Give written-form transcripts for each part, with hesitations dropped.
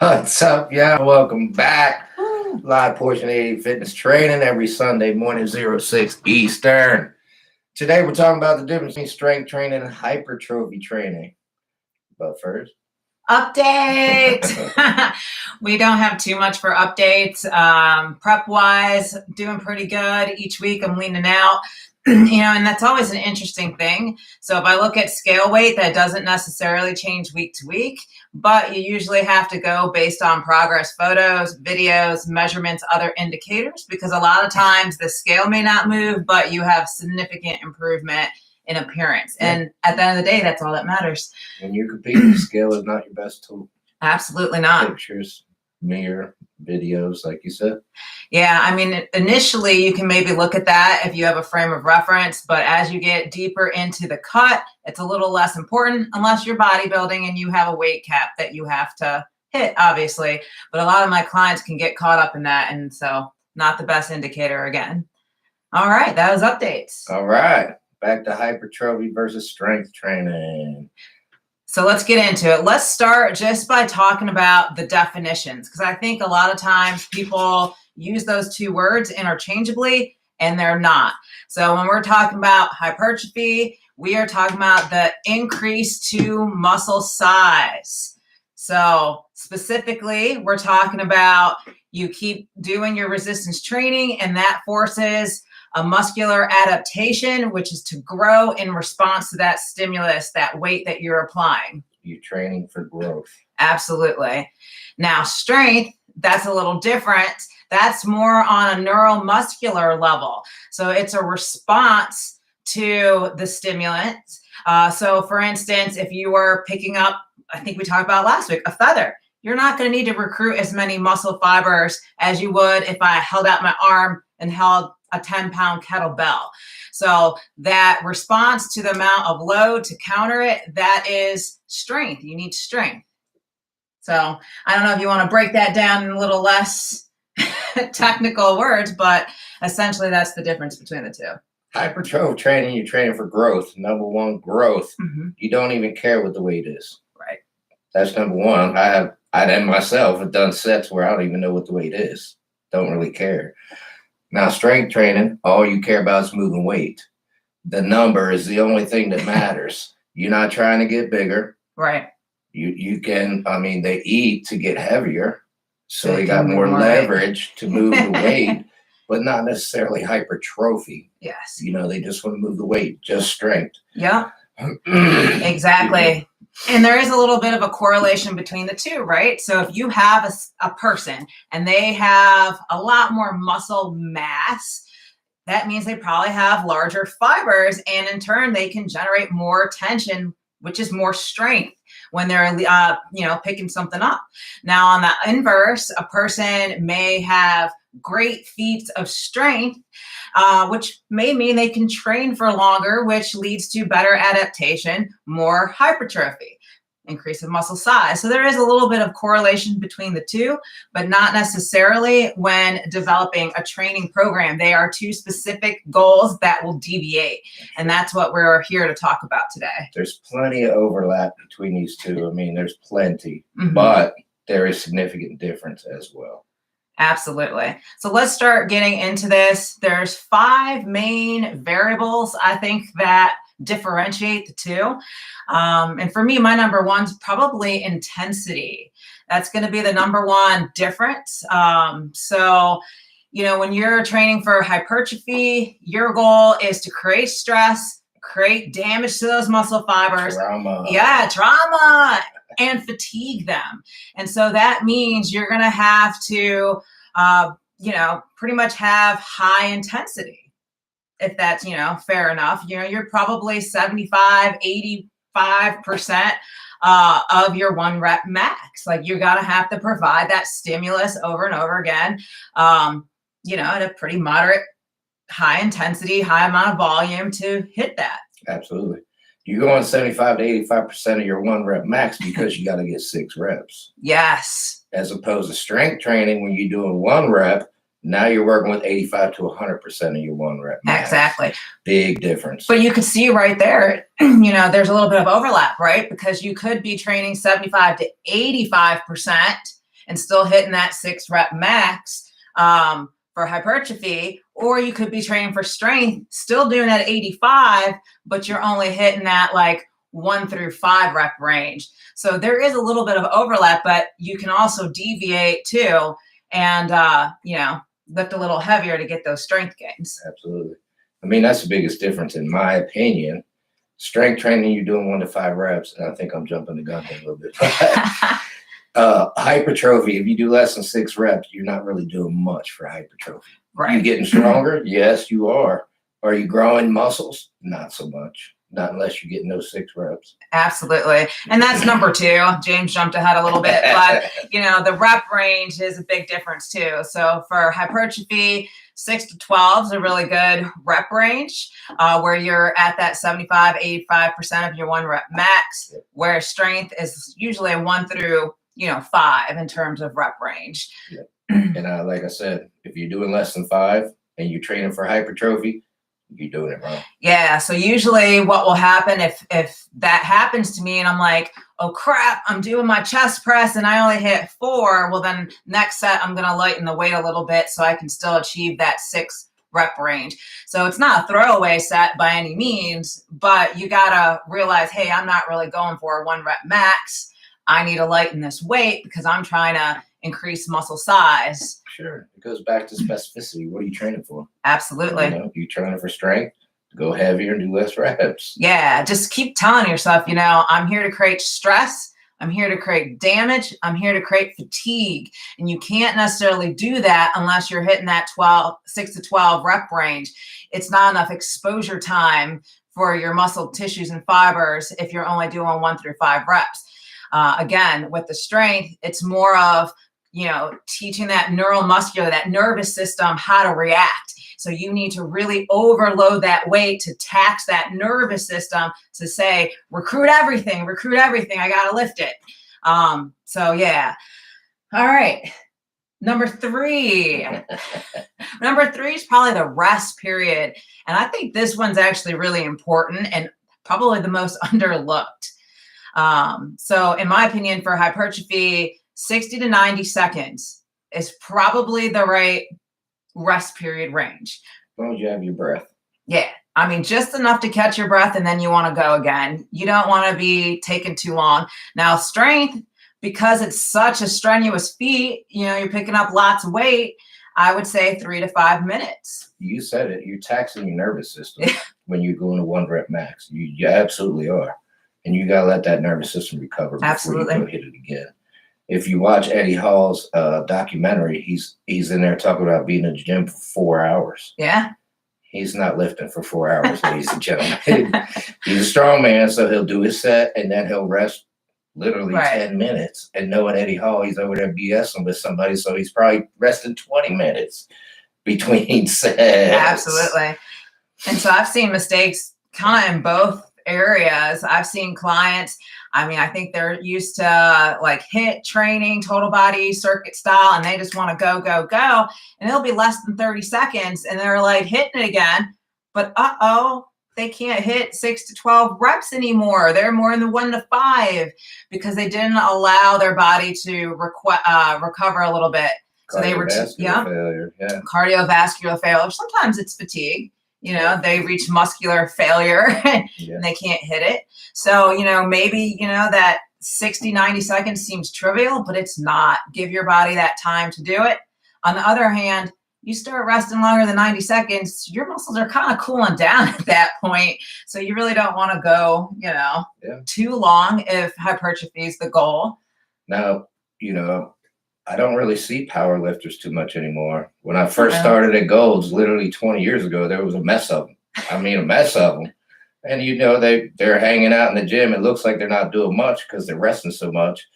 What's up, y'all? Welcome back. Live portion of 80 Fitness Training every Sunday morning, 06 Eastern. Today we're talking about the difference between strength training and hypertrophy training. But first, update. We don't have too much for updates. Prep wise, doing pretty good. Each week I'm leaning out. And that's always an interesting thing. So if I look at scale weight, that doesn't necessarily change week to week, but you usually have to go based on progress photos, videos, measurements, other indicators, because a lot of times the scale may not move, but you have significant improvement in appearance. Yeah. And at the end of the day, that's all that matters. When you're competing, scale is not your best tool. Absolutely not. Pictures, mirror, videos, like you said. Yeah, I mean, initially you can maybe look at that if you have a frame of reference, but as you get deeper into the cut, it's a little less important unless you're bodybuilding and you have a weight cap that you have to hit, obviously. But a lot of my clients can get caught up in that, and so not the best indicator again. All right, that was updates. All right, back to hypertrophy versus strength training. So let's get into it. Let's start just by talking about the definitions, because I think a lot of times people use those two words interchangeably and they're not. So when we're talking about hypertrophy, we are talking about the increase to muscle size. So specifically, we're talking about you keep doing your resistance training and that forces a muscular adaptation, which is to grow in response to that stimulus, that weight that you're applying. You're training for growth. Absolutely. Now, strength, that's a little different. That's more on a neuromuscular level. So it's a response to the stimulant. So for instance, if you were picking up, I think we talked about last week, a feather, you're not going to need to recruit as many muscle fibers as you would if I held out my arm and held a 10-pound kettlebell. So that response to the amount of load to counter it, that is strength. You need strength. So I don't know if you want to break that down in a little less technical words, but essentially that's the difference between the two. Hypertrophy training, you're training for growth. Number one, growth. Mm-hmm. You don't even care what the weight is. Right. That's number one. I myself have done sets where I don't even know what the weight is. Don't really care. Now, strength training, all you care about is moving weight. The number is the only thing that matters. You're not trying to get bigger. Right. You can, I mean, they eat to get heavier. So they got more leverage to move the weight, but not necessarily hypertrophy. Yes. You know, they just want to move the weight, just strength. Yeah. Exactly. And there is a little bit of a correlation between the two, right? So if you have a person and they have a lot more muscle mass, that means they probably have larger fibers, and in turn they can generate more tension, which is more strength when they're picking something up. Now on the inverse, a person may have great feats of strength, which may mean they can train for longer, which leads to better adaptation, more hypertrophy, increase of muscle size. So there is a little bit of correlation between the two, but not necessarily when developing a training program. They are two specific goals that will deviate. And that's what we're here to talk about today. There's plenty of overlap between these two. I mean, there's plenty, but there is significant difference as well. Absolutely. So let's start getting into this. There's 5 main variables, I think, that differentiate the two. And for me, my number one's probably intensity. That's going to be the number one difference. So, when you're training for hypertrophy, your goal is to create stress, create damage to those muscle fibers. Trauma. Yeah, trauma. And fatigue them. And so that means you're going to have to, pretty much have high intensity. If that's, fair enough, you're probably 75, 85% of your 1 rep max. Like you're going to have to provide that stimulus over and over again, at a pretty moderate, high intensity, high amount of volume to hit that. Absolutely. You're going 75 to 85% of your 1 rep max because you got to get 6 reps. Yes. As opposed to strength training, when you're doing 1 rep, now you're working with 85 to 100% of your 1 rep max. Exactly. Big difference. But you can see right there, there's a little bit of overlap, right? Because you could be training 75 to 85%, and still hitting that 6-rep max for hypertrophy, or you could be training for strength, still doing at 85, but you're only hitting that like 1 through 5 rep range. So there is a little bit of overlap, but you can also deviate too, and lift a little heavier to get those strength gains. Absolutely. I mean, that's the biggest difference in my opinion. Strength training, you're doing 1 to 5 reps, and I think I'm jumping the gun here a little bit. Hypertrophy, if you do less than 6 reps, you're not really doing much for hypertrophy. Right. You getting stronger? Yes, you are. Are you growing muscles? Not so much. Not unless you're getting those 6 reps. Absolutely. And that's number 2. James jumped ahead a little bit, but the rep range is a big difference too. So for hypertrophy, 6 to 12 is a really good rep range where you're at that 75, 85% of your 1 rep max, where strength is usually a 1 through 5 in terms of rep range. Yeah. And like I said, if you're doing less than 5 and you're training for hypertrophy, you're doing it wrong. Yeah. So usually what will happen if that happens to me and I'm like, oh crap, I'm doing my chest press and I only hit 4. Well, then next set, I'm going to lighten the weight a little bit so I can still achieve that 6 rep range. So it's not a throwaway set by any means, but you got to realize, hey, I'm not really going for a 1 rep max. I need to lighten this weight because I'm trying to increase muscle size. Sure. It goes back to specificity. What are you training for? Absolutely. You're training for strength, go heavier and do less reps. Yeah. Just keep telling yourself, I'm here to create stress. I'm here to create damage. I'm here to create fatigue. And you can't necessarily do that unless you're hitting that 6 to 12 rep range. It's not enough exposure time for your muscle tissues and fibers if you're only doing 1 through 5 reps. Again, with the strength, it's more of, teaching that neuromuscular, that nervous system, how to react. So you need to really overload that weight to tax that nervous system to say, recruit everything. I got to lift it. So yeah. All right. Number 3. Number 3 is probably the rest period. And I think this one's actually really important and probably the most underlooked. So in my opinion, for hypertrophy, 60 to 90 seconds is probably the right rest period range. As long as you have your breath. Yeah. I mean, just enough to catch your breath and then you want to go again. You don't want to be taking too long. Now, strength, because it's such a strenuous feat, you're picking up lots of weight, I would say 3 to 5 minutes. You said it. You're taxing your nervous system when you're going to 1 rep max. You absolutely are. And you got to let that nervous system recover before you go hit it again. If you watch Eddie Hall's documentary, he's in there talking about being in the gym for 4 hours. Yeah. He's not lifting for 4 hours, ladies and gentlemen. He's a strong man, so he'll do his set and then he'll rest literally 10 minutes. And knowing Eddie Hall, he's over there BSing with somebody, so he's probably resting 20 minutes between sets. Absolutely. And so I've seen mistakes kind of in both areas. I've seen clients, I think they're used to like HIIT training, total body circuit style, and they just want to go. And it'll be less than 30 seconds. And they're like hitting it again, but they can't hit 6 to 12 reps anymore. They're more in the 1 to 5 because they didn't allow their body to recover a little bit. So they were failure. Yeah. Cardiovascular failure. Sometimes it's fatigue. They reach muscular failure and they can't hit it. So, maybe, that 60, 90 seconds seems trivial, but it's not. Give your body that time to do it. On the other hand, you start resting longer than 90 seconds, your muscles are kind of cooling down at that point. So you really don't want to go, too long if hypertrophy is the goal. Now, I don't really see power lifters too much anymore. When I first started at Gold's, literally 20 years ago, there was a mess of them. A mess of them. And, they're hanging out in the gym. It looks like they're not doing much because they're resting so much.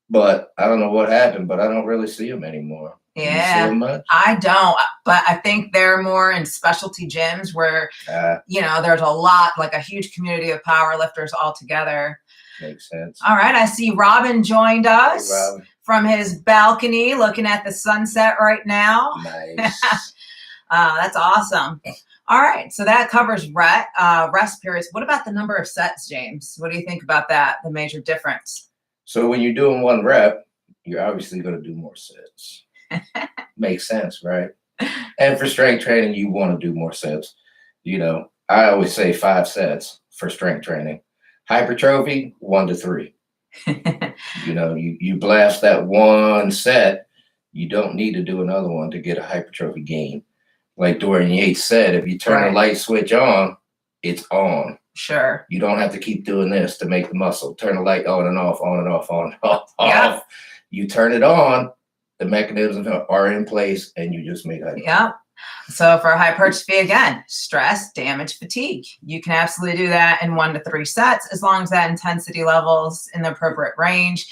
But I don't know what happened, but I don't really see them anymore. Yeah, you see them much? I don't. But I think they're more in specialty gyms where, there's a lot, like a huge community of power lifters all together. Makes sense. All right. I see Robin joined us. Hey, Robin. From his balcony, looking at the sunset right now. Nice. That's awesome. All right. So that covers rest periods. What about the number of sets, James? What do you think about that? The major difference? So when you're doing 1 rep, you're obviously going to do more sets. Makes sense, right? And for strength training, you want to do more sets. I always say 5 sets for strength training. Hypertrophy, 1 to 3. You blast that one set, you don't need to do another one to get a hypertrophy gain. Like Dorian Yates said, if you turn the light switch on, it's on. Sure. You don't have to keep doing this to make the muscle. Turn the light on and off, on and off, on and off. Yep. You turn it on, the mechanisms are in place, and you just make hypertrophy. Yep. So for hypertrophy, again, stress, damage, fatigue. You can absolutely do that in 1 to 3 sets as long as that intensity level's in the appropriate range.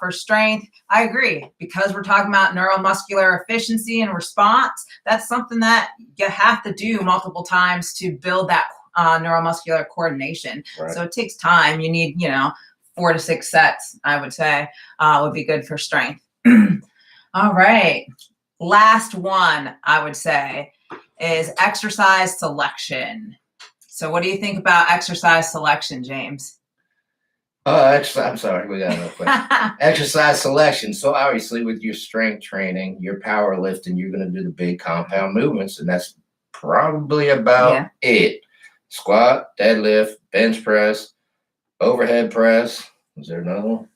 For strength, I agree. Because we're talking about neuromuscular efficiency and response, that's something that you have to do multiple times to build that neuromuscular coordination. Right. So it takes time. You need, 4 to 6 sets, I would say, would be good for strength. All right. Last one, I would say, is exercise selection. So what do you think about exercise selection, James? I'm sorry, we got another question. Exercise selection. So obviously with your strength training, your powerlifting, you're going to do the big compound movements, and that's probably about it. Squat, deadlift, bench press, overhead press. Is there another one?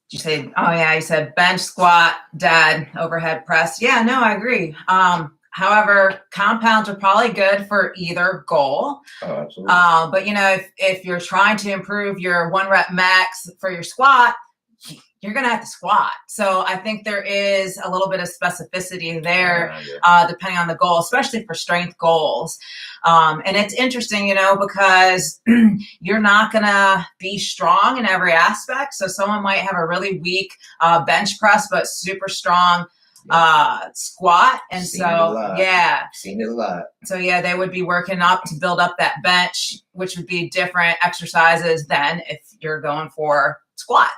Did you say, you said bench, squat, dead, overhead press. Yeah, no, I agree. However, compounds are probably good for either goal. Oh, absolutely. But, if you're trying to improve your 1 rep max for your squat, you're going to have to squat. So I think there is a little bit of specificity there, depending on the goal, especially for strength goals. And it's interesting, because you're not going to be strong in every aspect. So someone might have a really weak bench press, but super strong squat. And Seen it a lot. So they would be working up to build up that bench, which would be different exercises than if you're going for squat.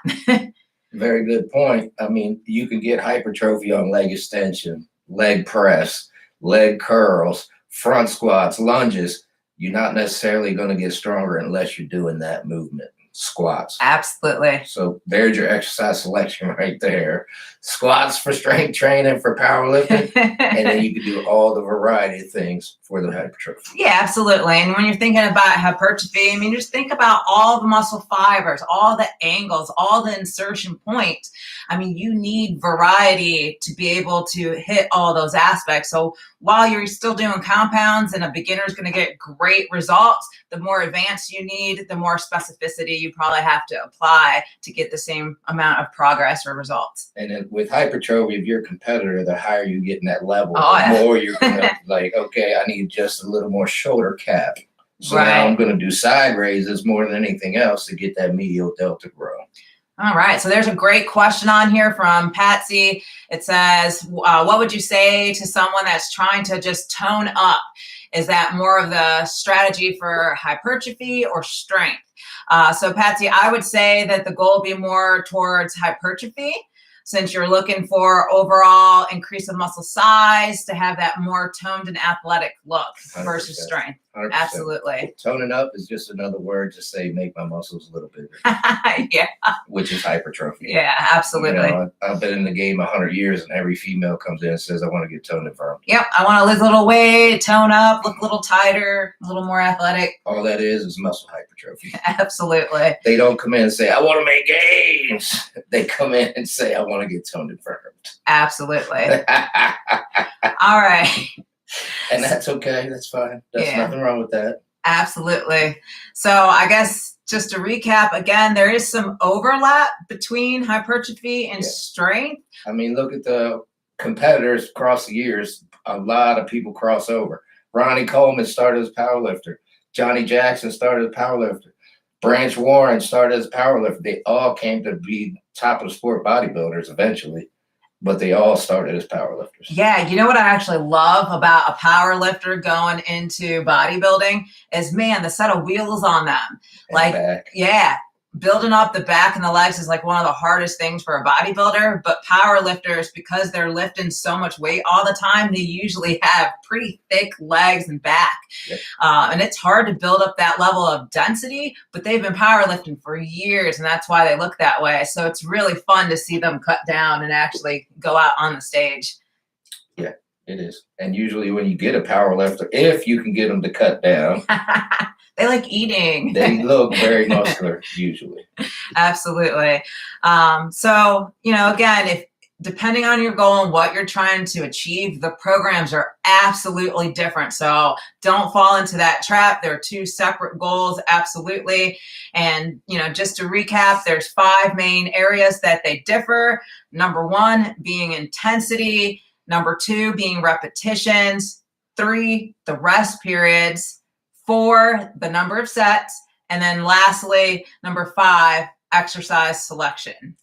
Very good point. I mean, you can get hypertrophy on leg extension, leg press, leg curls, front squats, lunges. You're not necessarily going to get stronger unless you're doing that movement. Squats. Absolutely. So there's your exercise selection right there. Squats for strength training, for powerlifting, and then you can do all the variety of things for the hypertrophy. Yeah, absolutely. And when you're thinking about hypertrophy, just think about all the muscle fibers, all the angles, all the insertion points. You need variety to be able to hit all those aspects. So while you're still doing compounds and a beginner is going to get great results, the more advanced you need, the more specificity you probably have to apply to get the same amount of progress or results. And then with hypertrophy, if you're a competitor, the higher you get in that level, the more you're going to okay, I need just a little more shoulder cap. So now I'm going to do side raises more than anything else to get that medial delta grow. All right. So there's a great question on here from Patsy. It says, what would you say to someone that's trying to just tone up? Is that more of the strategy for hypertrophy or strength? So Patsy, I would say that the goal would be more towards hypertrophy, since you're looking for overall increase of muscle size to have that more toned and athletic look 100%. Versus strength. 100%. Absolutely. Toning up is just another word to say make my muscles a little bigger. Yeah. Which is hypertrophy. Yeah, absolutely. I've been in the game 100 years, and every female comes in and says, I want to get toned and firm. Yep. I want to lose a little weight, tone up, look a little tighter, a little more athletic. All that is muscle hypertrophy. Absolutely. They don't come in and say, I want to make gains. They come in and say, I want to get toned and firmed. Absolutely. All right. And that's okay. That's fine. There's nothing wrong with that. Absolutely. So I guess just to recap, again, there is some overlap between hypertrophy and strength. Look at the competitors across the years. A lot of people cross over. Ronnie Coleman started as a powerlifter. Johnny Jackson started as a powerlifter. Branch Warren started as a powerlifter. They all came to be top of the sport bodybuilders eventually, but they all started as powerlifters. Yeah, you know what I actually love about a power lifter going into bodybuilding is, man, the set of wheels on them. And back. Yeah, building up the back and the legs is like one of the hardest things for a bodybuilder, but power lifters, because they're lifting so much weight all the time, they usually have pretty thick legs and back. Yep. And it's hard to build up that level of density, but they've been powerlifting for years, and that's why they look that way. So it's really fun to see them cut down and actually go out on the stage. Yeah, it is. And usually when you get a power lifter, if you can get them to cut down, they like eating. They look very muscular usually. Absolutely. So, you know, again, if depending on your goal and what you're trying to achieve, the programs are absolutely different. So don't fall into that trap. There are two separate goals, absolutely. And, you know, just to recap, there's 5 main areas that they differ. Number 1 being intensity. Number 2 being repetitions. 3, the rest periods. 4, the number of sets. And then lastly, number 5, exercise selection.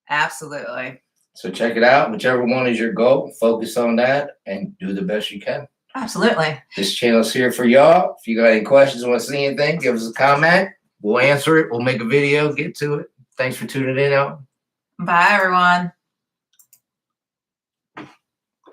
Absolutely. So check it out. Whichever one is your goal, focus on that and do the best you can. Absolutely. This channel's here for y'all. If you got any questions, want to see anything, give us a comment. We'll answer it. We'll make a video, get to it. Thanks for tuning in, y'all. Bye, everyone.